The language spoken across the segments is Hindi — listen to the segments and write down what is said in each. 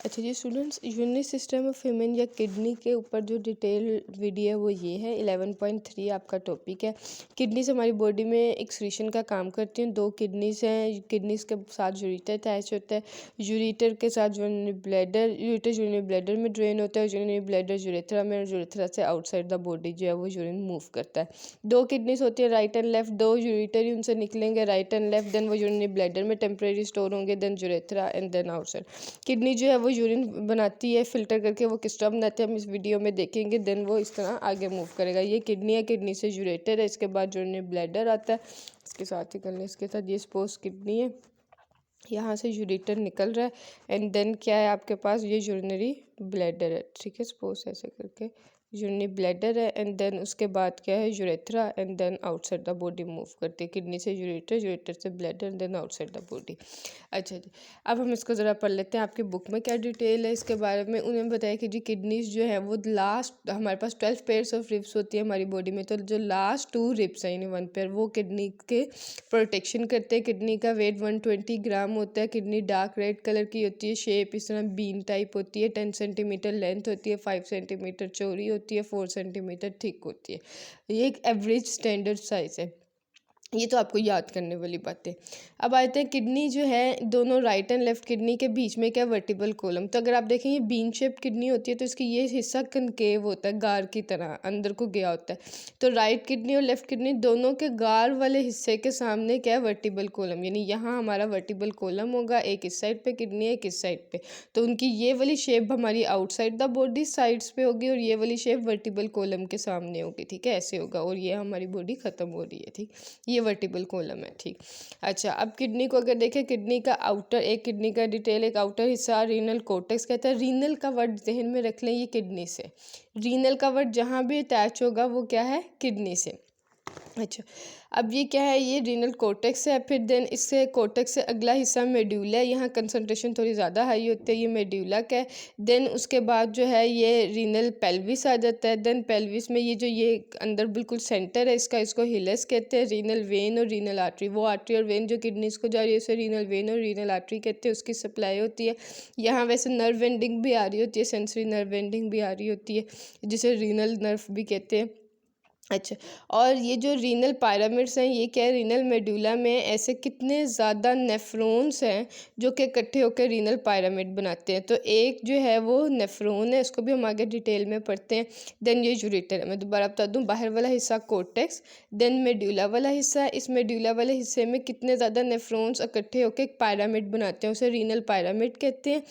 अच्छा जी students, urinary system of human या किडनी के ऊपर जो डिटेल वीडियो है वो ये है। 11.3 आपका टॉपिक है। किडनीज हमारी बॉडी में एक्सक्रीशन का काम करती हैं। 2 किडनीज हैं। किडनीज के साथ यूरेटर अटैच होता है। यूरेटर के साथ urinary bladder, ureter urinary bladder में ड्रेन होता है। यूरिनरी ब्लैडर यूरेथ्रा में, और यूरेथ्रा से आउटसाइड द बॉडी जो है वो यूरिन मूव करता है। 2 किडनीज होती है, राइट एंड लेफ्ट। 2 यूरेटर ही उनसे निकलेंगे, राइट एंड लेफ्ट। देन वो यूरिनरी ब्लैडर में टेम्परेरी स्टोर होंगे, then urethra and then outside. Kidney जो है वो यूरिन बनाती है, फिल्टर करके वो किस तरह बनाते हैं हम इस वीडियो में देखेंगे। देन वो इस तरह आगे मूव करेगा। ये किडनी है, किडनी से यूरेटर है, इसके बाद यूरिनरी ब्लैडर आता है। इसके साथ ही कर लें, इसके साथ ये सपोज किडनी है, यहाँ से यूरेटर निकल रहा है एंड देन क्या है आपके पास, ये यूरिनरी ब्लैडर है। ठीक है, सपोज ऐसे करके यूरिनरी ब्लैडर है एंड देन उसके बाद क्या है, urethra and then outside the body move करती है। किडनी से यूरेटर, यूरेटर से bladder and then outside the body. अच्छा जी, अब हम इसको ज़रा पढ़ लेते हैं। आपकी बुक में क्या डिटेल है इसके बारे में। उन्होंने बताया कि जी किडनीज जो है वो लास्ट, हमारे पास 12 पेयर्स ऑफ रिब्स होती है हमारी बॉडी में, तो जो लास्ट 2 रिब्स हैं यानी 1 पेयर, वो किडनी के प्रोटेक्शन करते हैं। किडनी का वेट 120 ग्राम होता है। किडनी डार्क रेड कलर की होती है। शेप इस तरह बीन टाइप होती है। 10 सेंटीमीटर लेंथ होती है, 5 सेंटीमीटर चौड़ी होती है, 4 सेंटीमीटर थिक होती है। ये एक एवरेज स्टैंडर्ड साइज़ है। ये तो आपको याद करने वाली बात है। अब आते हैं किडनी जो है, दोनों राइट एंड लेफ्ट किडनी के बीच में क्या, वर्टिबल कॉलम। तो अगर आप देखें ये बीन शेप किडनी होती है, तो इसकी ये हिस्सा कनकेव होता है, गार की तरह अंदर को गया होता है। तो राइट किडनी और लेफ्ट किडनी दोनों के गार वाले हिस्से के सामने क्या है, वर्टिबल कॉलम, यानी यहाँ हमारा वर्टिबल कॉलम होगा। एक इस साइड पे किडनी है, एक इस साइड पे। तो उनकी ये वाली शेप हमारी आउटसाइड द बॉडी साइड्स पे होगी, और ये वाली शेप वर्टिबल कॉलम के सामने होगी। ठीक है, ऐसे होगा, और ये हमारी बॉडी खत्म हो रही है। ठीक, ये वर्टिबल कॉलम है। ठीक, अच्छा अब किडनी को अगर देखें, किडनी का आउटर, एक किडनी का डिटेल, एक आउटर हिस्सा रीनल कोर्टेक्स कहता है। रीनल का वर्ड जहन में रख लें, ये किडनी से, रीनल का वर्ड जहाँ भी अटैच होगा वो क्या है, किडनी से। अच्छा, अब ये क्या है, ये रीनल कोर्टेक्स है। फिर देन इससे कोर्टेक्स से अगला हिस्सा मेड्यूला है। यहाँ कंसंट्रेशन थोड़ी ज़्यादा हाई होती है, ये मेड्यूला का है। देन उसके बाद जो है ये रीनल पेल्विस आ जाता है। देन पेल्विस में ये जो ये अंदर बिल्कुल सेंटर है इसका, इसको हिलस कहते हैं। रीनल वेन और रीनल आर्टरी, वो आर्टरी और वेन जो किडनीज को जा रही है उसे रीनल वेन और रीनल आर्टरी कहते हैं, उसकी सप्लाई होती है। यहाँ वैसे नर्व एंडिंग भी आ रही होती है, सेंसरी नर्व एंडिंग भी आ रही होती है, जिसे रीनल नर्व भी कहते हैं। अच्छा, और ये जो रीनल पायरामिड्स हैं, ये क्या है, रीनल मेडुला में ऐसे कितने ज़्यादा नेफ्रॉन्स हैं जो कि इकट्ठे होकर रीनल पायरामिड बनाते हैं। तो एक जो है वो नेफ्रॉन है, इसको भी हम आगे डिटेल में पढ़ते हैं। देन ये यूरेटर है, मैं दोबारा बता दूं, बाहर वाला हिस्सा कोर्टेक्स, देन मेडुला वाला हिस्सा। इस मेडुला वाले हिस्से में कितने ज़्यादा नेफ्रॉन्स इकट्ठे होकर एक पायरामिड बनाते हैं, उसे रीनल पायरामिड कहते हैं।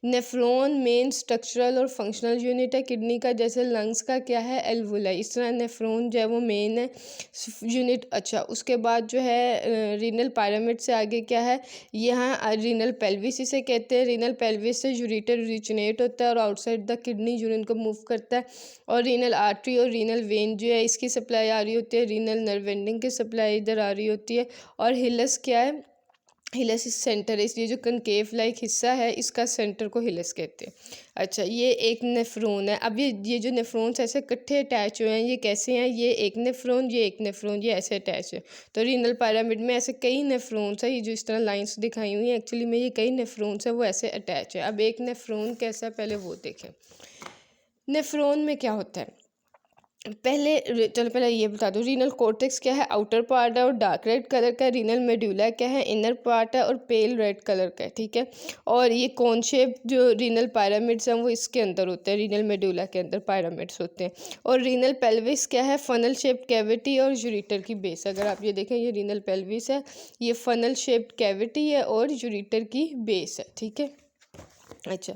नेफ्रॉन मेन स्ट्रक्चरल और फंक्शनल यूनिट है किडनी का, जैसे लंग्स का क्या है, एल्वुलाई। इस तरह नेफ्रॉन जो है वो मेन है यूनिट। अच्छा, उसके बाद जो है रीनल पायरामिड से आगे क्या है, यहाँ रीनल पेल्विस इसे कहते हैं। रीनल पेल्विस से यूरेटर ओरिजिनेट होता है और आउटसाइड द किडनी यूरिन को मूव करता है। और रीनल आर्टरी और रीनल वेन जो है इसकी सप्लाई आ रही होती है। रीनल नर्व एंडिंग की सप्लाई इधर आ रही होती है। और हिलस क्या है, हिलस इस सेंटर है, इसलिए जो कनकेव लाइक हिस्सा है इसका सेंटर को हिलस कहते हैं। अच्छा, ये एक नेफ्रॉन है। अब ये जो नेफ्रॉन्स ऐसे इकट्ठे अटैच हुए हैं, ये कैसे हैं, ये एक नेफ्रॉन, ये एक नेफ्रॉन, ये ऐसे अटैच है। तो रीनल पिरामिड में ऐसे कई नेफ्रॉन्स है, ये जो इस तरह लाइंस दिखाई हुई हैं, एक्चुअली में ये कई नेफ्रॉन्स है वो ऐसे अटैच है। अब एक नेफ्रॉन कैसा है पहले वो देखें। नेफ्रॉन में क्या होता है, पहले ये बता दूं, रीनल कॉर्टेक्स क्या है, आउटर पार्ट है और डार्क रेड कलर का। रीनल मेडुला क्या है, इनर पार्ट है और पेल रेड कलर का है। ठीक है, और ये कौन शेप जो रीनल पायरामिड्स हैं वो इसके अंदर होते हैं, रीनल मेडुला के अंदर पायरामिड्स होते हैं। और रीनल पेल्विस क्या है, फनल शेप कैविटी और यूरेटर की बेस। अगर आप ये देखें, ये रीनल पेल्विस है, ये फनल शेप्ड कैविटी है और यूरेटर की बेस है। ठीक है, अच्छा,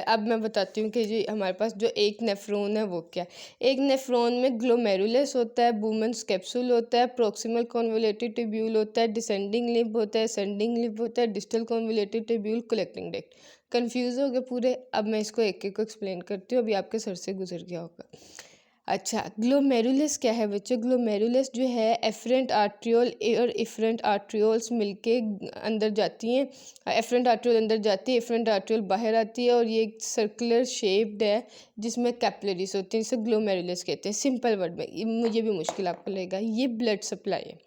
अब मैं बताती हूँ कि जी हमारे पास जो एक नेफ्रॉन है वो क्या है। एक नेफ्रॉन में ग्लोमेरुलस होता है, बुमेंस कैप्सूल होता है, प्रोक्सिमल कॉन्वोलेटेड ट्यूब्यूल होता है, डिसेंडिंग लिब होता है, असेंडिंग लिब होता है, distal convoluted tubule, collecting duct. Confuse हो गए पूरे। अब मैं इसको एक एक को एक्सप्लेन करती हूँ, अभी आपके सर से गुजर गया होगा। अच्छा, ग्लोमेरुलस क्या है बच्चों, ग्लोमेरुलस जो है एफरेंट आर्ट्रियोल और इफरेंट आर्ट्रियोल्स मिलके अंदर जाती हैं। एफरेंट आर्ट्रियोल अंदर जाती है, इफरेंट आर्ट्रियोल बाहर आती है, और ये एक सर्कुलर शेप्ड है जिसमें कैपिलरीज होती हैं, जिसे ग्लोमेरुलस कहते हैं। सिंपल वर्ड में, मुझे भी मुश्किल आपको लगेगा, ये ब्लड सप्लाई है।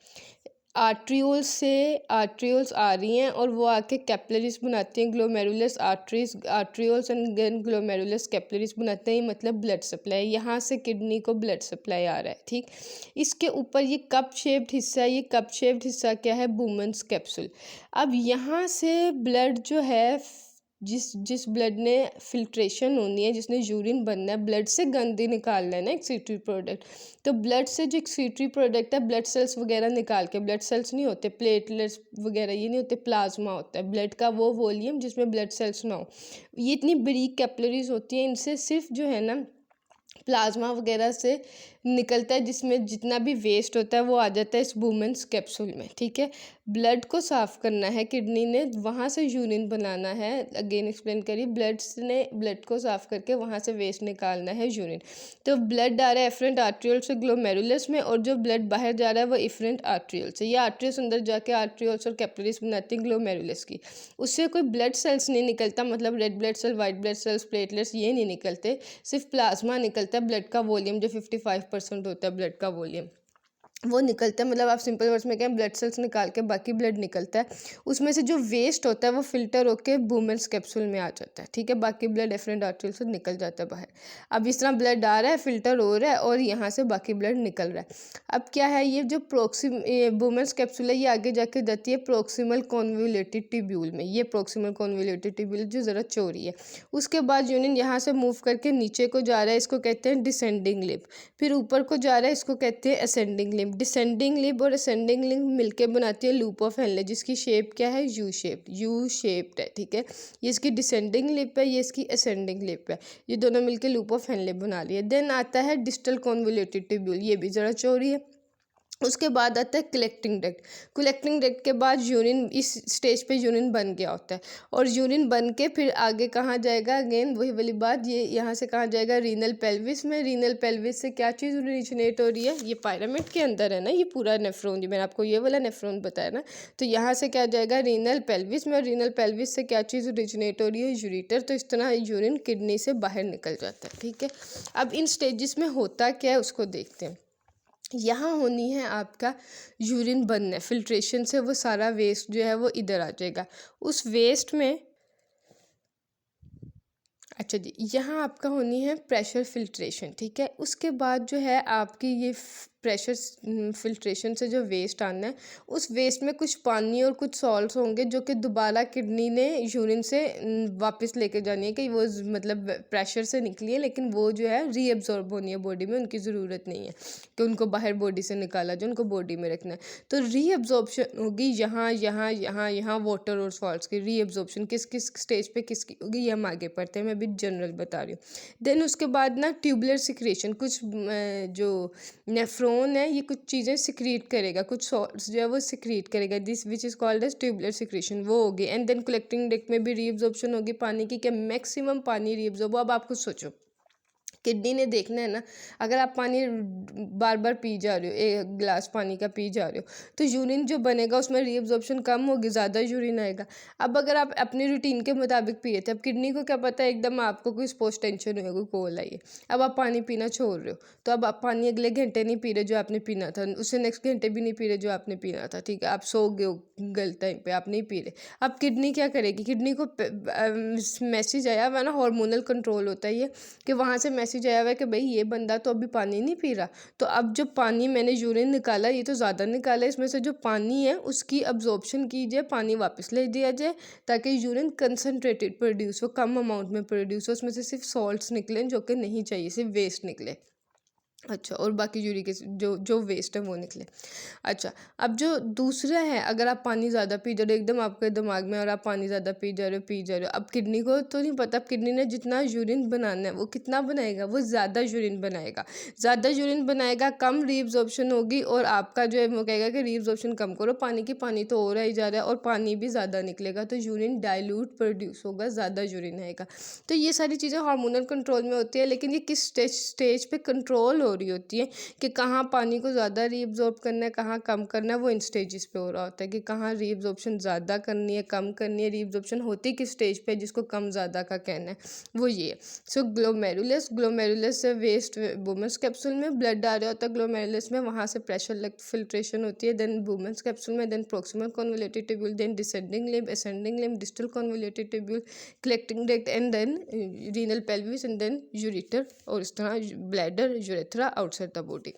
आर्ट्रियोल्स आ रही हैं और वो आके कैपिलरीज बनाती हैं, glomerulus arterioles and then glomerulus capillaries बनाते हैं, मतलब ब्लड सप्लाई, यहाँ से किडनी को ब्लड सप्लाई आ रहा है। ठीक, इसके ऊपर ये कप शेप्ड हिस्सा है, ये कप शेप्ड हिस्सा क्या है, बुमेंस कैप्सूल। अब यहाँ से ब्लड जो है, जिस जिस ब्लड ने फिल्ट्रेशन होनी है, जिसने यूरिन बनना है, ब्लड से गंदगी निकालना है ना, एक्सीटरी प्रोडक्ट, तो ब्लड से जो एक्सीटरी प्रोडक्ट है, ब्लड सेल्स वगैरह निकाल के, ब्लड सेल्स नहीं होते, प्लेटलेट्स वगैरह ये नहीं होते, प्लाज्मा होता है ब्लड का वो वॉल्यूम जिसमें ब्लड सेल्स ना हो। ये इतनी बरीक कैपिलरीज होती हैं, इनसे सिर्फ जो है ना प्लाज्मा वगैरह से निकलता है, जिसमें जितना भी वेस्ट होता है वो आ जाता है इस वुमेन्स कैप्सूल में। ठीक है, ब्लड को साफ़ करना है किडनी ने, वहाँ से यूरिन बनाना है, अगेन एक्सप्लेन करिए, ब्लड को साफ़ करके वहाँ से वेस्ट निकालना है यूरिन। तो ब्लड आ रहा है एफरेंट आर्ट्रियोल से ग्लोमेरुलस में, और जो ब्लड बाहर जा रहा है वो इफरेंट आर्ट्रियोल से। ये आर्ट्रियोल्स अंदर जाके आर्ट्रियोल्स और कैपिलरीज बनाती हैं ग्लोमेरुलस की। उससे कोई ब्लड सेल्स नहीं निकलता, मतलब red blood cell, white blood cells, platelets ये नहीं निकलते, सिर्फ प्लाज्मा निकलता है, ब्लड का वॉल्यूम जो 55% होता है ब्लड का वॉल्यूम वो निकलता है। मतलब आप सिंपल वर्ड्स में कहें, ब्लड सेल्स निकाल के बाकी ब्लड निकलता है, उसमें से जो वेस्ट होता है वो फिल्टर होके वुमेन्स कैप्सूल में आ जाता है। ठीक है, बाकी ब्लड एफरेंट आर्टरी से निकल जाता है बाहर। अब इस तरह ब्लड आ रहा है, फिल्टर हो रहा है और यहाँ से बाकी ब्लड निकल रहा है। अब क्या है, ये जो वुमेन्स कैप्सूल है ये आगे जाके जाती है प्रोक्सिमल कॉन्वोल्यूटेड ट्यूब्यूल में। ये प्रोक्सिमल कॉन्वोल्यूटेड ट्यूब्यूल जो ज़रा चौड़ी है। उसके बाद यूरिन यहाँ से मूव करके नीचे को जा रहा है, इसको कहते हैं डिसेंडिंग लिप। फिर ऊपर को जा रहा है, इसको कहते हैं असेंडिंग लिप। डिसेंडिंग लिप और असेंडिंग लिप मिलके बनाती है लूप ऑफ हेनले, जिसकी शेप क्या है, यू शेप्ड है। ठीक है, ये इसकी डिसेंडिंग लिप है, ये इसकी असेंडिंग लिप है, ये दोनों मिलके लूप ऑफ हेनले बना रही है। देन आता है डिस्टल कॉन्वोल्यूटेड ट्यूब्यूल, ये भी ज़रा चौड़ी है। उसके बाद आता है कलेक्टिंग डक्ट। कलेक्टिंग डक्ट के बाद यूरिन, इस स्टेज पे यूरिन बन गया होता है, और यूरिन बन के फिर आगे कहाँ जाएगा, अगेन वही वाली बात, ये यहाँ से कहाँ जाएगा, रीनल पेल्विस में। रीनल पेल्विस से क्या चीज़ ओरिजिनेट हो रही है, ये पायरामिड के अंदर है ना, ये पूरा नेफ्रॉन, जो मैंने आपको ये वाला नेफ्रॉन बताया ना, तो यहाँ से क्या जाएगा, रीनल पेल्विस में, और रीनल पेल्विस से क्या चीज़ ओरिजिनेट हो रही है, यूरिटर। तो इस तरह यूरिन किडनी से बाहर निकल जाता है। ठीक है, अब इन स्टेजेस में होता क्या है उसको देखते हैं। यहाँ होनी है आपका यूरिन बनना है, फिल्ट्रेशन से वो सारा वेस्ट जो है वो इधर आ जाएगा। उस वेस्ट में, अच्छा जी, यहाँ आपका होनी है प्रेशर फिल्ट्रेशन। ठीक है, उसके बाद जो है आपकी ये प्रेशर फिल्ट्रेशन से जो वेस्ट आना है, उस वेस्ट में कुछ पानी और कुछ सॉल्ट्स होंगे जो कि दोबारा किडनी ने यूरिन से वापस लेके जानी है, कि वो मतलब प्रेशर से निकली है, लेकिन वो जो है रीअब्जॉर्ब होनी है बॉडी में, उनकी ज़रूरत नहीं है कि उनको बाहर बॉडी से निकाला जो उनको बॉडी में रखना है। तो रीअब्जॉर्प्शन होगी यहाँ यहाँ यहाँ यहाँ वाटर और सॉल्ट्स की रीअब्जॉर्प्शन किस किस स्टेज पे किसकी होगी, ये हम आगे पढ़ते हैं, मैं अभी जनरल बता रही हूँ। देन उसके बाद ना ट्यूबुलर सिक्रेशन, कुछ जो नेफ्रॉन है ये कुछ चीज़ें सिक्रीट करेगा, कुछ सॉल्ट्स जो है वो सिक्रीट करेगा, this which is called as tubular secretion, वो होगी। एंड देन कलेक्टिंग डक्ट में भी रीअब्जॉर्प्शन होगी पानी की, क्या मैक्सिमम पानी रीअब्जॉर्ब हो। अब आप कुछ सोचो, किडनी ने देखना है ना, अगर आप पानी बार बार पी जा रहे हो, एक गिलास पानी का पी जा रहे हो, तो यूरिन जो बनेगा उसमें रीअब्जॉर्प्शन कम होगी, ज़्यादा यूरिन आएगा। अब अगर आप अपनी रूटीन के मुताबिक पिए थे, अब किडनी को क्या पता है एकदम आपको कोई स्पोर्ट्स टेंशन हुई, कोई कॉल आई है, अब आप पानी पीना छोड़ रहे हो, तो अब आप पानी अगले घंटे नहीं पी रहे जो आपने पीना था, उससे नेक्स्ट घंटे भी नहीं पी रहे जो आपने पीना था। ठीक है, आप सो गए हो गलत टाइम पे, आप नहीं पी रहे। अब किडनी क्या करेगी, किडनी को मैसेज आया हुआ ना, हार्मोनल कंट्रोल होता है ये, कि वहाँ से मैसेज आया हुआ है कि भाई ये बंदा तो अभी पानी नहीं पी रहा, तो अब जो पानी मैंने यूरिन निकाला ये तो ज़्यादा निकाला है, इसमें से जो पानी है उसकी अब्जॉर्प्शन कीजिए, पानी वापस ले दिया जाए, ताकि यूरिन कंसनट्रेटेड प्रोड्यूस हो, कम अमाउंट में प्रोड्यूस हो, उसमें से सिर्फ सॉल्ट्स निकलें जो कि नहीं चाहिए, सिर्फ वेस्ट निकले। अच्छा, और बाकी यूरिक एसिड जो जो वेस्ट है वो निकले। अच्छा, अब जो दूसरा है, अगर आप पानी ज़्यादा पी जा रहे हो, एकदम आपके दिमाग में और आप पानी ज़्यादा पी जा रहे हो, अब किडनी को तो नहीं पता, अब किडनी ने जितना यूरिन बनाना है वो कितना बनाएगा, वो ज़्यादा यूरिन बनाएगा। ज़्यादा यूरिन बनाएगा, कम रीअब्जॉर्प्शन होगी, और आपका जो है वो कहेगा कि रीअब्जॉर्प्शन कम करो, पानी तो हो रहा ही जा रहा है, और पानी भी ज़्यादा निकलेगा, तो यूरिन डाइल्यूट प्रोड्यूस होगा, ज़्यादा यूरिन आएगा। तो ये सारी चीज़ें हार्मोनल कंट्रोल में होती है, लेकिन ये किस स्टेज पे कंट्रोल हो रही होती है कि कहाँ पानी को ज़्यादा रीअब्जॉर्ब करना है, कहाँ कम करना है, वो इन स्टेजेस पे हो रहा होता है कि कहाँ रीअब्जॉर्प्शन ज़्यादा करनी है, कम करनी है, रीअब्जॉर्प्शन होती किस स्टेज पे, जिसको कम ज़्यादा का कहना है वो ये है। सो ग्लोमेरुलस से वेस्ट वुमेन्स कैप्सूल में ब्लड आ रहा होता है, ग्लोमेरुलस में वहाँ से प्रेशर फिल्ट्रेशन होती है, देन वुमेन्स कैप्सूल में, then proximal convoluted tubule, then descending limb, ascending limb, distal convoluted tubule, collecting duct, and then renal pelvis, and then ureter, और इस तरह bladder, urethra outside the body.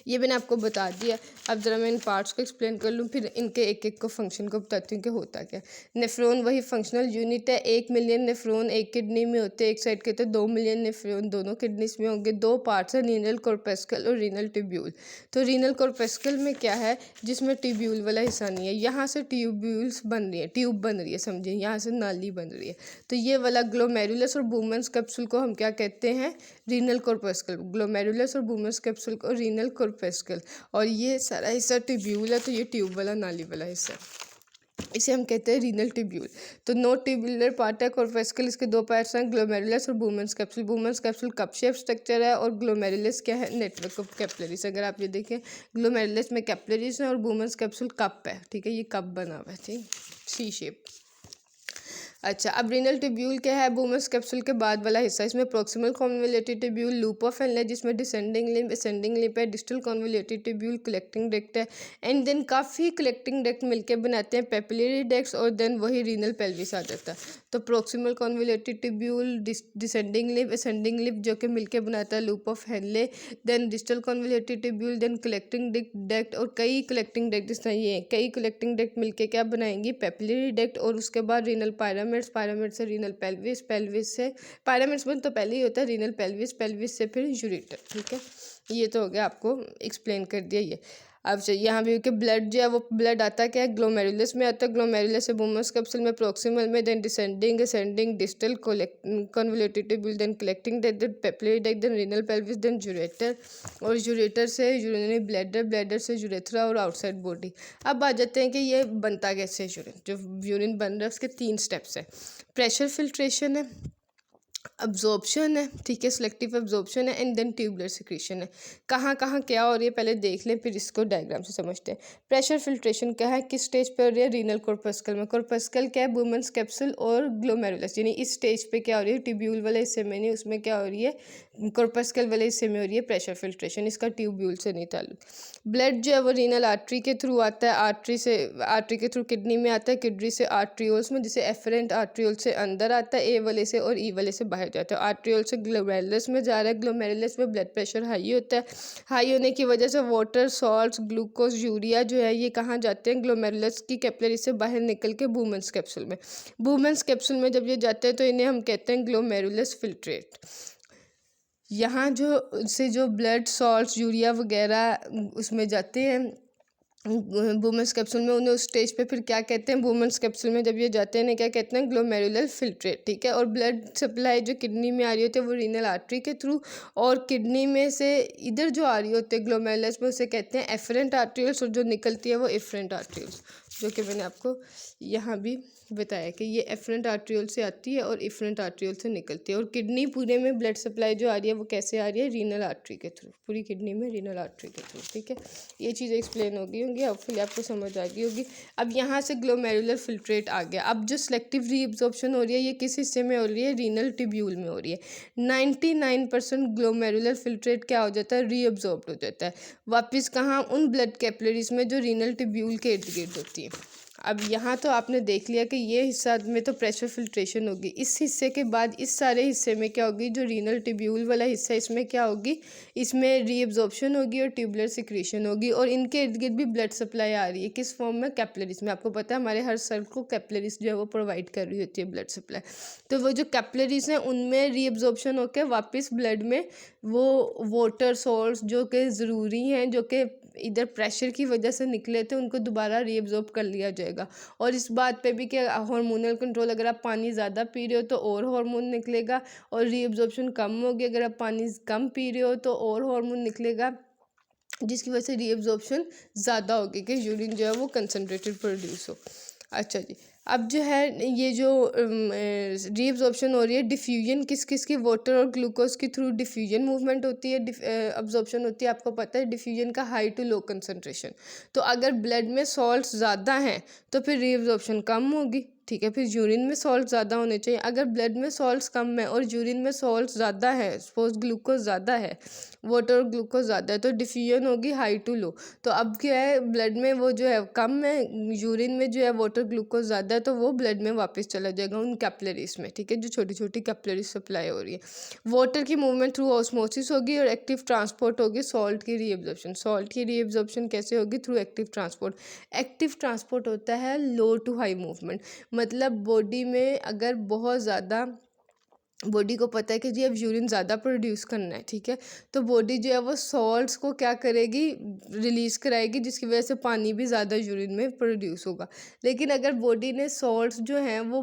ये मैंने आपको बता दिया। अब ज़रा मैं इन पार्ट्स को एक्सप्लेन कर लूँ, फिर इनके एक एक को फंक्शन को बताती हूँ कि होता क्या। नेफ्रॉन वही फंक्शनल यूनिट है। 1 मिलियन नेफ्रॉन एक किडनी में होते हैं, एक साइड के, तो 2 मिलियन नेफ्रॉन दोनों किडनीज में होंगे। 2 पार्ट्स हैं, रीनल कॉर्पस्कल और रीनल ट्यूब्यूल। तो रीनल कॉर्पस्कल में क्या है, जिसमें ट्यूब्यूल वाला हिस्सा नहीं है, यहाँ से ट्यूब्यूल्स बन रही है, ट्यूब बन रही है, समझिए यहाँ से नाली बन रही है। तो ये वाला ग्लोमेरुलस और वुमेन्स कैप्सूल को हम क्या कहते हैं, रीनल कॉर्पस्कल। ग्लोमेरुलस और वुमेन्स कैप्सूल को रीनल कॉर्पस्कल, और ये सारा हिस्सा ट्यूब्यूल है, तो ये ट्यूब वाला नाली वाला हिस्सा, इसे हम कहते हैं रीनल ट्यूब्यूल। तो नो ट्यूबुलर पार्ट है कॉर्पस्कल, इसके 2 पार्ट्स हैं, ग्लोमेरुलस और Bowman's capsule. Bowman's capsule cup shape structure है, और ग्लोमेरुलस क्या है, नेटवर्क ऑफ कैपिलरीज। अगर आप ये देखें, ग्लोमेरुलस में कैपिलरीज हैं और वुमेन्स कैप्सूल कप है, ठीक है, ये कप बना हुआ है, ठीक, सी शेप। अच्छा, अब रीनल ट्यूब्यूल क्या है, वुमेन्स कैप्सूल के बाद वाला हिस्सा। इसमें proximal convoluted tubule, loop of Henle जिसमें डिसेंडिंग लिम्ब, असेंडिंग लिम्ब है, distal convoluted tubule, collecting duct है, एंड देन काफ़ी कलेक्टिंग डक्ट मिलके बनाते हैं पेपिलरी डक्ट्स, और देन वही रीनल पेल्विस आ जाता है। तो proximal convoluted tubule, descending limb, ascending limb जो कि मिलके बनाता है loop of Henle, then distal convoluted tubule, then collecting duct, और कई कलेक्टिंग डक्ट जिस तरह ये हैं, कई कलेक्टिंग डक्ट मिलके क्या बनाएंगी, पेपिलरी डक्ट, और उसके बाद रीनल पायरामिड से रीनल पेल्विस, पेल्विस से पायरामिड्स में तो पहले ही होता है, रीनल पेल्विस, पेल्विस से फिर यूरेटर, ठीक है। ये तो हो गया, आपको एक्सप्लेन कर दिया ये। अब चाहिए यहाँ भी कि ब्लड जो है वो ब्लड आता है क्या है, ग्लोमेरुलस में आता है, ग्लोमेरुलस से वुमेन्स कैप्सूल में, प्रोक्सिमल में, then descending, ascending, distal, convoluted tubule, then collecting duct, then papillary duct, then renal pelvis, then ureter, और यूरेटर से यूरिनरी ब्लैडर, ब्लैडर से यूरेथ्रा और आउटसाइड बॉडी। अब आ जाते हैं कि ये बनता कैसे यूरिन, जो यूरिन बन रहा है उसके 3 स्टेप्स हैं। प्रेशर फिल्ट्रेशन है, अब्जॉर्प्शन है, ठीक है, सिलेक्टिव अब्जॉर्प्शन है, एंड देन ट्यूबुलर सिक्रीशन है। कहाँ कहाँ क्या हो रही है पहले देख लें, फिर इसको डायग्राम से समझते हैं। प्रेशर फिल्ट्रेशन क्या है, किस स्टेज पे हो रही है, रीनल कॉर्पस्कल में। कॉर्पस्कल क्या है, वुमेन्स कैप्सूल और ग्लोमेरुलस, यानी इस स्टेज पे क्या हो रही है, ट्यूब्यूल वाले हिस्से में नहीं, उसमें क्या हो रही है, कॉर्पस्कल वाले हिस्से में हो रही है प्रेशर फिल्ट्रेशन, इसका ट्यूब्यूल से नहीं ताल्लुक। ब्लड जो है वो रीनल आर्टरी के थ्रू आता है, आर्टरी के थ्रू किडनी में आता है, किडनी से आर्ट्रियोल्स में, जिसे एफरेंट आर्ट्रियोल से अंदर आता है ए वाले से, और ई वाले से बाहर जाता है। आर्ट्रियोल से ग्लोमेरुलस में जा रहा है, ग्लोमेरुलस में ब्लड प्रेशर हाई होता है, हाई होने की वजह से वाटर, सॉल्ट्स, ग्लूकोज, यूरिया जो है ये कहाँ जाते हैं, ग्लोमेरुलस की कैपिलरी से बाहर निकल के वुमेन्स कैप्सूल में। वुमेन्स कैप्सूल में जब ये जाते हैं तो इन्हें हम कहते हैं ग्लोमेरुलस फिल्ट्रेट। यहाँ जो ब्लड, सॉल्ट्स, यूरिया वगैरह उसमें जाते हैं वुमेन्स कैप्सूल में, उन्हें उस स्टेज पे फिर क्या कहते हैं, वुमेन्स कैप्सूल में जब ये जाते हैं ना क्या कहते हैं, ग्लोमेरुलर फिल्ट्रेट, ठीक है। और ब्लड सप्लाई जो किडनी में आ रही होती है वो रीनल आर्टरी के थ्रू, और किडनी में से इधर जो आ रही होती है ग्लोमेरुलस में, उसे कहते हैं एफरेंट आर्ट्रियोल्स, और जो निकलती है वो एफरेंट आर्ट्रियोल्स, जो कि मैंने आपको यहाँ भी बताया कि ये एफरेंट आर्ट्रियोल से आती है और एफरेंट आर्ट्रियोल से निकलती है। और किडनी पूरे में ब्लड सप्लाई जो आ रही है वो कैसे आ रही है, रीनल आर्टरी के थ्रू, पूरी किडनी में रीनल आर्टरी के थ्रू, ठीक है। ये चीज़ें एक्सप्लेन हो गई होंगी, होपफुली आपको समझ आ गई होगी। अब यहाँ से ग्लोमेरुलर फिल्ट्रेट आ गया। अब जो सेलेक्टिव रीअब्जॉर्प्शन हो रही है ये किस हिस्से में हो रही है, रीनल ट्यूब्यूल में हो रही है। 99% ग्लोमेरुलर फिल्ट्रेट क्या हो जाता है, रीअब्जॉर्ब्ड हो जाता है वापस कहाँ, उन ब्लड कैपिलरीज में जो रीनल ट्यूब्यूल के इर्द गिर्द होती है। अब यहाँ तो आपने देख लिया कि ये हिस्सा में तो प्रेशर फिल्ट्रेशन होगी, इस हिस्से के बाद इस सारे हिस्से में क्या होगी, जो रीनल ट्यूब्यूल वाला हिस्सा इसमें क्या होगी, इसमें रीअब्जॉर्प्शन होगी और ट्यूबुलर सिक्रीशन होगी, और इनके इर्द गिर्द भी ब्लड सप्लाई आ रही है, किस फॉर्म में, कैपिलरीज में। आपको पता है हमारे हर सेल को कैपिलरीज जो है वो प्रोवाइड कर रही होती है ब्लड सप्लाई। तो वो जो कैपिलरीज हैं उनमें रीअब्जॉर्प्शन होकर वापस ब्लड में वो वाटर सोर्स जो कि ज़रूरी हैं, जो कि इधर प्रेशर की वजह से निकले थे, उनको दोबारा रीअब्जॉर्ब कर लिया जाएगा। और इस बात पे भी कि हार्मोनल कंट्रोल, अगर आप पानी ज़्यादा पी रहे हो तो और हार्मोन निकलेगा, और रीअब्जॉर्प्शन कम होगी, अगर आप पानी कम पी रहे हो तो और हार्मोन निकलेगा, जिसकी वजह से रीअब्जॉर्प्शन ज़्यादा होगी कि यूरिन जो है वो कंसनट्रेटेड प्रोड्यूस हो। अच्छा जी, अब जो है ये जो रीअब्जॉर्प्शन हो रही है, डिफ्यूजन किस किस की, वाटर और ग्लूकोज के थ्रू डिफ्यूजन मूवमेंट होती है, अब्जॉर्प्शन होती है। आपको पता है डिफ्यूजन का हाई टू लो कंसंट्रेशन। तो अगर ब्लड में सॉल्ट ज़्यादा हैं तो फिर रीअब्जॉर्प्शन कम होगी, ठीक है। फिर यूरिन में सॉल्ट ज़्यादा होने चाहिए। अगर ब्लड में सॉल्ट्स कम है और यूरिन में सॉल्ट ज़्यादा है, सपोज ग्लूकोज ज़्यादा है, वाटर और ग्लूकोज ज़्यादा है, तो डिफ्यूजन होगी हाई टू लो। तो अब क्या है, ब्लड में वो जो है कम है, यूरिन में जो है वाटर ग्लूकोज ज़्यादा है, तो वो ब्लड में वापस चला जाएगा उन कैपिलरीज में, ठीक है, जो छोटी छोटी कैपिलरीज सप्लाई हो रही है। वाटर की मूवमेंट थ्रू ऑस्मोसिस होगी और एक्टिव ट्रांसपोर्ट होगी सॉल्ट की रीअब्जॉर्प्शन। सॉल्ट की रीअब्जॉर्प्शन कैसे होगी? Through active transport. Active transport होता है लो टू हाई मूवमेंट, मतलब बॉडी में अगर बहुत ज़्यादा, बॉडी को पता है कि जी अब यूरिन ज़्यादा प्रोड्यूस करना है, ठीक है, तो बॉडी जो है वो सॉल्ट्स को क्या करेगी, रिलीज़ कराएगी, जिसकी वजह से पानी भी ज़्यादा यूरिन में प्रोड्यूस होगा। लेकिन अगर बॉडी ने सॉल्ट्स जो हैं वो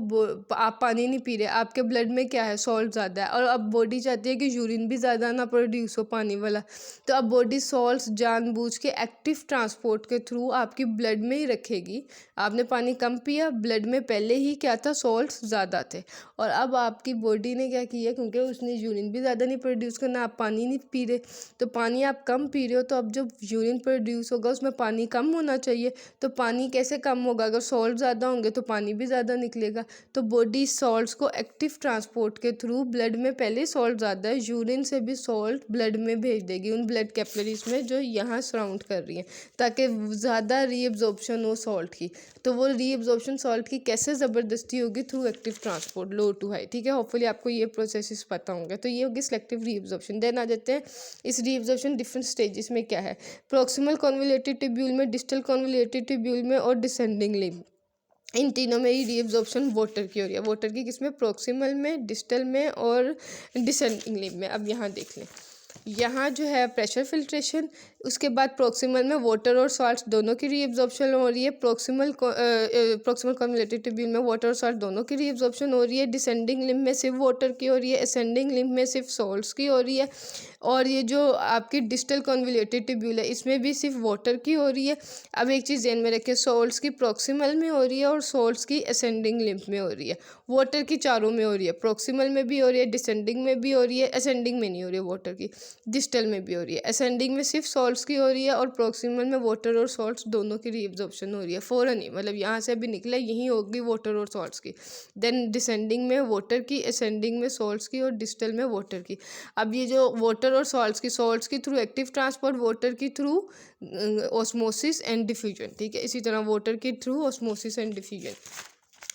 आप पानी नहीं पी रहे, आपके ब्लड में क्या है, सॉल्ट ज़्यादा है, और अब बॉडी चाहती है कि यूरिन भी ज़्यादा ना प्रोड्यूस हो पानी वाला, तो अब बॉडी सॉल्ट्स जानबूझ के एक्टिव ट्रांसपोर्ट के थ्रू आपकी ब्लड में ही रखेगी। आपने पानी कम पिया, ब्लड में पहले ही क्या था, सॉल्ट्स ज़्यादा थे, और अब आपकी बॉडी ने क्या किया, क्योंकि उसने यूरिन भी ज़्यादा नहीं प्रोड्यूस करना, आप पानी नहीं पी रहे, तो पानी आप कम पी रहे हो, तो अब जब यूरिन प्रोड्यूस होगा उसमें पानी कम होना चाहिए। तो पानी कैसे कम होगा? अगर सॉल्ट ज़्यादा होंगे तो पानी भी ज़्यादा निकलेगा। तो बॉडी सॉल्ट्स को एक्टिव ट्रांसपोर्ट के थ्रू, ब्लड में पहले सॉल्ट ज़्यादा है, यूरिन से भी सॉल्ट ब्लड में भेज देगी उन ब्लड कैपिलरीज में जो यहाँ सराउंड कर रही हैं, ताकि ज़्यादा रीअब्जॉर्प्शन हो सॉल्ट की। तो वो रीअब्जॉर्प्शन सॉल्ट की कैसे ज़बरदस्ती होगी? Through active transport, low to high, ठीक है। होपफुली आपको ये प्रोसेसेस पता होंगे। तो ये होगी सिलेक्टिव रीअब्जॉर्प्शन। देन आ जाते हैं इस रीअब्जॉर्प्शन डिफरेंट स्टेजेस में क्या है। प्रॉक्सिमल कॉन्वोल्यूटेड ट्यूब्यूल में, डिस्टल कॉन्वोल्यूटेड ट्यूब्यूल में और डिसेंडिंग लिम्ब, इन तीनों में ही रीअब्जॉर्प्शन वाटर की हो रही है। वाटर की किसमें? प्रॉक्सिमल में, डिस्टल में और डिसेंडिंग लिम्ब में। अब यहाँ देख लें, यहाँ जो है प्रेशर फिल्ट्रेशन, उसके बाद प्रॉक्सिमल में वाटर और सॉल्ट दोनों की रीअब्जॉर्प्शन हो रही है। प्रॉक्सिमल कॉन्वोल्यूटेड ट्यूब्यूल में वाटर और सॉल्ट दोनों की रीअब्जॉर्प्शन हो रही है। डिसेंडिंग लिम्ब में सिर्फ वाटर की हो रही है, असेंडिंग लिम्ब में सिर्फ सॉल्ट्स की हो रही है। और ये जो आपकी डिस्टल कॉन्वोल्यूटेड ट्यूब्यूल है इसमें भी सिर्फ वाटर की हो रही है। अब एक चीज़ ध्यान में रखें, सॉल्ट्स की प्रॉक्सिमल में हो रही है और सॉल्ट्स की असेंडिंग लिम्ब में हो रही है। वाटर की चारों में हो रही है, प्रॉक्सिमल में भी हो रही है, डिसेंडिंग में भी हो रही है, असेंडिंग में नहीं हो रही है वाटर की, डिस्टल में भी हो रही है। असेंडिंग में सिर्फ सॉल्ट्स की हो रही है और प्रॉक्सिमल में वाटर और सॉल्ट्स दोनों की रीअब्जॉर्प्शन हो रही है। फ़ौरन ही, मतलब यहाँ से अभी निकला यहीं होगी वाटर और सॉल्ट्स की। देन डिसेंडिंग में वाटर की, असेंडिंग में सॉल्ट्स की और डिस्टल में वाटर की। अब ये जो वाटर और सॉल्ट्स की थ्रू एक्टिव ट्रांसपोर्ट, वाटर की थ्रू ऑस्मोसिस एंड डिफ्यूजन, ठीक है। इसी तरह वाटर के through osmosis and diffusion,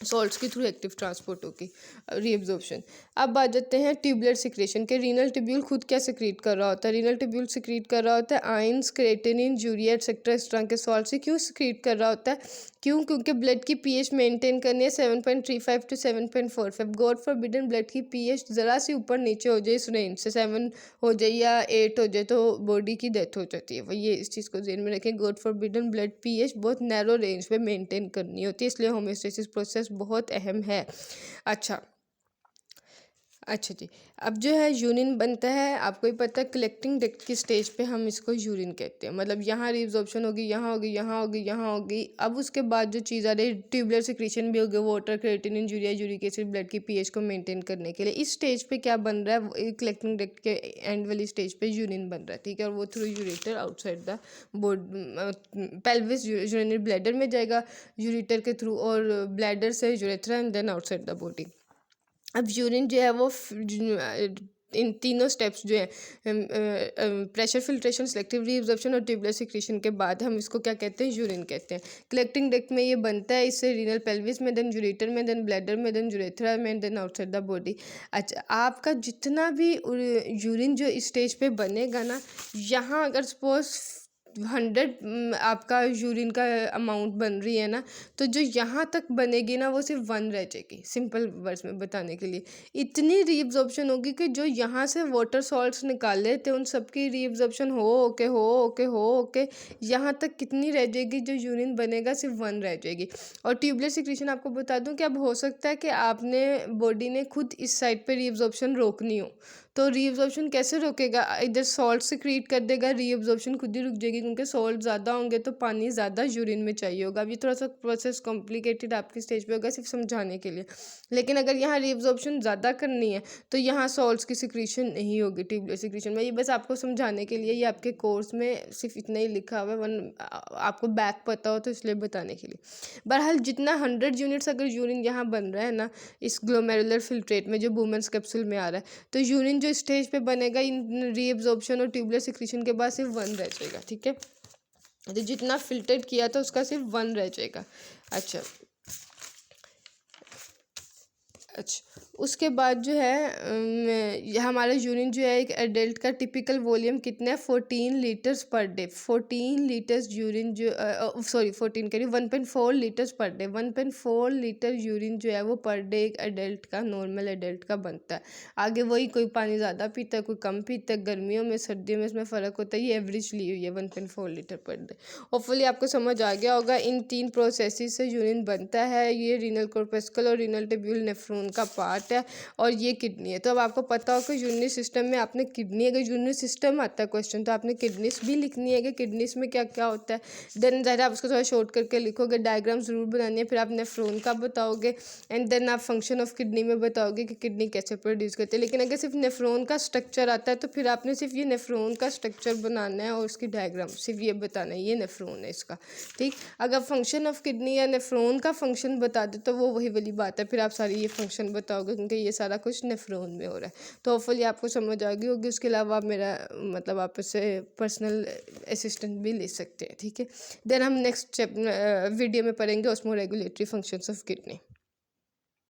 salts के थ्रू एक्टिव ट्रांसपोर्ट होगी रीअब्जॉर्प्शन। अब आ जाते हैं ट्यूबुलर सिक्रेशन के। रीनल ट्यूब्यूल खुद क्या सिक्रीट कर रहा होता है? रीनल ट्यूब्यूल सिक्रीट कर रहा होता है आयंस, क्रेटिनिन, यूरिया एक्सेट्रा, इस तरह के सॉल्ट से। क्यों सिक्रीट कर रहा होता है? क्यों? क्योंकि ब्लड की पीएच मेंटेन करनी है 7.35 टू 7.45। गॉड फॉरबिडन ब्लड की पीएच ज़रा सी ऊपर नीचे हो जाए, इस रेंज से 7 हो जाए या 8 हो जाए, तो बॉडी की डेथ हो जाती है। वही, ये इस चीज़ को ध्यान में रखें। गॉड फॉरबिडन ब्लड पीएच बहुत नैरो रेंज पे मेंटेन करनी होती है, इसलिए होम्योस्टेसिस प्रोसेस बहुत अहम है। अच्छा जी, अब जो है यूरिन बनता है, आपको ही पता है, कलेक्टिंग डक्ट की स्टेज पे हम इसको यूरिन कहते हैं। मतलब यहाँ रीअब्जॉर्प्शन होगी, यहाँ होगी, यहाँ होगी, यहाँ होगी। अब उसके बाद जो चीज़ आ रही है, ट्यूबुलर सिक्रीशन भी होगी, water, creatinine, urea, uric acid, blood की पीएच को मेंटेन करने के लिए। इस स्टेज पे क्या बन रहा है? कलेक्टिंग डक्ट के एंड वाली स्टेज पे यूरिन बन रहा है, ठीक है, और वो through ureter outside the pelvis urinary bladder में जाएगा यूरेटर के थ्रू, और ब्लैडर से urethra and then outside the body. अब यूरिन जो है वो इन तीनों स्टेप्स जो है, प्रेशर फिल्ट्रेशन, सेलेक्टिव रीअब्जॉर्प्शन और ट्यूबुलर सिक्रीशन के बाद हम इसको क्या कहते हैं? यूरिन कहते हैं। कलेक्टिंग डक्ट में ये बनता है, इससे रीनल पेल्विस में, देन यूरेटर में, देन ब्लैडर में, देन यूरेथ्रा में, देन आउटसाइड द बॉडी। अच्छा, आपका जितना भी यूरिन जो इस स्टेज पे बनेगा ना, यहाँ अगर सपोज 100 आपका यूरिन का अमाउंट बन रही है ना, तो जो यहाँ तक बनेगी ना वो सिर्फ 1 रह जाएगी। सिंपल वर्ड्स में बताने के लिए, इतनी रीअब्जॉर्प्शन होगी कि जो यहाँ से वाटर सॉल्ट्स निकाले थे उन सबकी रीअब्जॉर्प्शन हो के यहाँ तक कितनी रह जाएगी? जो यूरिन बनेगा सिर्फ 1 रह जाएगी। और ट्यूबुलर सिक्रीशन आपको बता दूं कि अब हो सकता है कि आपने बॉडी ने खुद इस साइड पे रीअब्जॉर्प्शन रोकनी हो, तो रीअब्जॉर्प्शन कैसे रोकेगा, इधर सॉल्ट सिक्रीट कर देगा, रीअब्जॉर्प्शन खुद ही रुक जाएगी क्योंकि सॉल्ट ज़्यादा होंगे तो पानी ज़्यादा यूरिन में चाहिए होगा। अब ये थोड़ा सा प्रोसेस कॉम्प्लिकेटेड आपकी स्टेज पे होगा सिर्फ समझाने के लिए, लेकिन अगर यहाँ रीअब्जॉर्प्शन ज़्यादा करनी है तो यहाँ सॉल्ट्स की सिक्रीशन नहीं होगी ट्यूबुलर सिक्रीशन में। ये बस आपको समझाने के लिए, ये आपके कोर्स में सिर्फ इतना ही लिखा हुआ है, आपको बैक पता हो तो इसलिए बताने के लिए। बहरहाल जितना 100 यूनिट्स अगर यूरिन यहाँ बन रहा है ना इस ग्लोमेरुलर फिल्ट्रेट में जो वुमेन्स कैप्सूल में आ रहा है, तो यूरिन जो स्टेज पे बनेगा इन रीअब्जॉर्प्शन और ट्यूबुलर सिक्रीशन के बाद सिर्फ 1 रह जाएगा। ठीक है, तो जितना फिल्टर्ड किया था उसका सिर्फ 1 रह जाएगा। अच्छा, उसके बाद जो है ये हमारा यूरिन जो है एक एडल्ट का टिपिकल वॉल्यूम कितना है, 14 litres per day. 14 litres urine जो 14 करिए 1.4 litres per day. 1.4 litre urine जो है वो पर डे एक एडल्ट का, नॉर्मल एडल्ट का बनता है। आगे वही कोई पानी ज़्यादा पीता है, कोई कम पीता है, गर्मियों में सर्दियों में इसमें फ़र्क होता है। ये एवरेज ली हुई है 1.4 लीटर पर डे। होपफुली आपको समझ आ गया होगा। इन 3 प्रोसेसेस से यूरिन बनता है। ये रीनल कॉर्पस्कल और रीनल ट्यूब्यूल नेफ्रॉन का पार्ट है और ये किडनी है। तो अब आपको पता हो कि यूरिनरी सिस्टम में आपने किडनी, अगर यूरिनरी सिस्टम आता है क्वेश्चन तो आपने किडनीस भी लिखनी है कि किडनीस में क्या क्या होता है। देन ज़रा आप उसको थोड़ा शॉर्ट करके लिखोगे, डायग्राम ज़रूर बनानी है। फिर आप नेफ्रॉन का बताओगे एंड देन आप फंक्शन ऑफ किडनी में बताओगे कि किडनी कैसे प्रोड्यूस करते हैं। लेकिन अगर सिर्फ नेफ्रॉन का स्ट्रक्चर आता है तो फिर आपने सिर्फ ये नेफ्रॉन का स्ट्रक्चर बनाना है और उसकी डायग्राम सिर्फ ये बताना है, ये नेफ्रॉन है इसका। ठीक, अगर फंक्शन ऑफ किडनी या नेफ्रॉन का फंक्शन बता दे तो वो वही वाली बात है, फिर आप सारी ये फंक्शन बताओगे क्योंकि ये सारा कुछ नेफ्रॉन में हो रहा है। तो होपफुली आपको समझ आ गई होगी। उसके अलावा आप मेरा मतलब आप इससे पर्सनल असिस्टेंट भी ले सकते हैं। ठीक है, देन हम नेक्स्ट वीडियो में पढ़ेंगे ऑस्मोरेगुलेटरी फंक्शंस ऑफ किडनी।